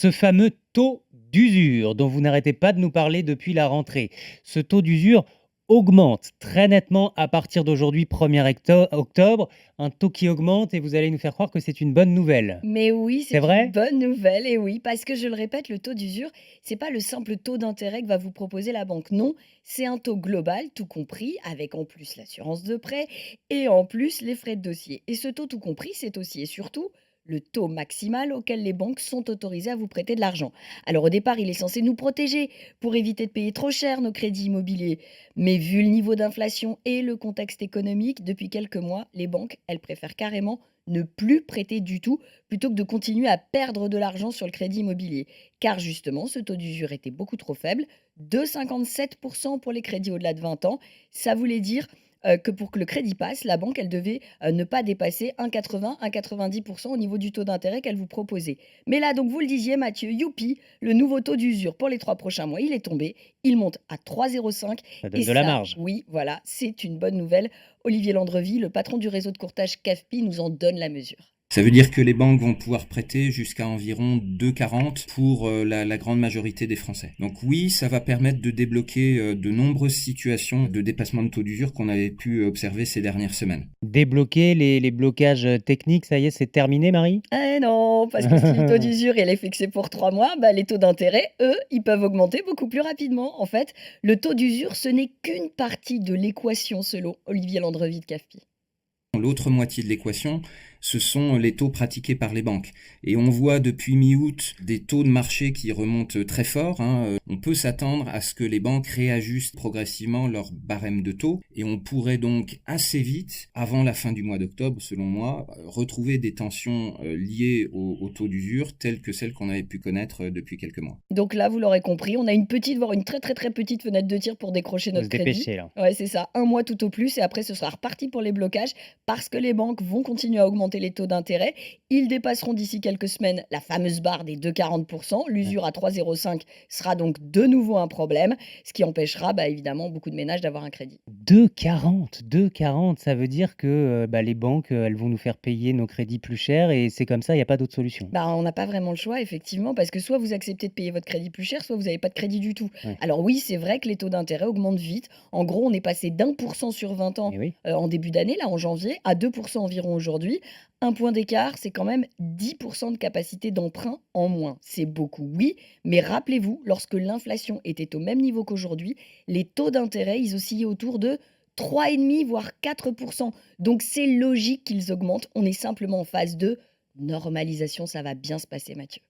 Ce fameux taux d'usure dont vous n'arrêtez pas de nous parler depuis la rentrée. Ce taux d'usure augmente très nettement à partir d'aujourd'hui, 1er octobre. Un taux qui augmente et vous allez nous faire croire que c'est une bonne nouvelle. Mais oui, C'est c'est une vrai? bonne nouvelle et oui, parce que je le répète, le taux d'usure, c'est pas le simple taux d'intérêt que va vous proposer la banque. Non, c'est un taux global, tout compris, avec en plus l'assurance de prêt et en plus les frais de dossier. Et ce taux tout compris, c'est aussi et surtout le taux maximal auquel les banques sont autorisées à vous prêter de l'argent. Alors au départ, il est censé nous protéger pour éviter de payer trop cher nos crédits immobiliers. Mais vu le niveau d'inflation et le contexte économique, depuis quelques mois, les banques, elles préfèrent carrément ne plus prêter du tout plutôt que de continuer à perdre de l'argent sur le crédit immobilier. Car justement, ce taux d'usure était beaucoup trop faible, de 57% pour les crédits au-delà de 20 ans. Ça voulait dire que pour que le crédit passe, la banque, elle devait ne pas dépasser 1,80, 1,90% au niveau du taux d'intérêt qu'elle vous proposait. Mais là, donc vous le disiez, Mathieu, youpi, le nouveau taux d'usure pour les 3 prochains mois, il est tombé. Il monte à 3,05. Ça Et donne de la ça, marge. oui, voilà, c'est une bonne nouvelle. Olivier Landrevie, le patron du réseau de courtage CAFPI, nous en donne la mesure. Ça veut dire que les banques vont pouvoir prêter jusqu'à environ 2,40 pour la grande majorité des Français. Donc oui, ça va permettre de débloquer de nombreuses situations de dépassement de taux d'usure qu'on avait pu observer ces dernières semaines. Débloquer les blocages techniques, ça y est, c'est terminé, Marie? Eh non, parce que si le taux d'usure il est fixé pour 3 mois, bah, les taux d'intérêt, eux, ils peuvent augmenter beaucoup plus rapidement. En fait, le taux d'usure, ce n'est qu'une partie de l'équation selon Olivier Landrevie de CAFPI. L'autre moitié de l'équation, ce sont les taux pratiqués par les banques. Et on voit depuis mi-août des taux de marché qui remontent très fort, hein. On peut s'attendre à ce que les banques réajustent progressivement leur barème de taux et on pourrait donc assez vite, avant la fin du mois d'octobre, selon moi, retrouver des tensions liées au taux d'usure telles que celles qu'on avait pu connaître depuis quelques mois. Donc là, vous l'aurez compris, on a une petite, voire une très très très petite fenêtre de tir pour décrocher Faut notre se crédit. dépêcher là. Ouais, c'est ça, 1 mois tout au plus, et après ce sera reparti pour les blocages parce que les banques vont continuer à augmenter les taux d'intérêt. Ils dépasseront d'ici quelques semaines la fameuse barre des 2,40%. Ouais. L'usure à 3,05 sera donc de nouveau un problème, ce qui empêchera bah, évidemment beaucoup de ménages d'avoir un crédit. 2,40, ça veut dire que, bah, les banques, elles vont nous faire payer nos crédits plus cher et c'est comme ça, il y a pas d'autre solution? Bah, on n'a pas vraiment le choix, effectivement, parce que soit vous acceptez de payer votre crédit plus cher, soit vous n'avez pas de crédit du tout. Ouais. Alors oui, c'est vrai que les taux d'intérêt augmentent vite. En gros, on est passé d'1% sur 20 ans Eh oui. en début d'année, là, en janvier, à 2% environ aujourd'hui. Un point d'écart, c'est quand même 10% de capacité d'emprunt en moins. C'est beaucoup, oui, mais rappelez-vous, lorsque l'inflation était au même niveau qu'aujourd'hui, les taux d'intérêt, ils oscillaient autour de 3,5 voire 4%. Donc c'est logique qu'ils augmentent. On est simplement en phase de normalisation, ça va bien se passer, Mathieu.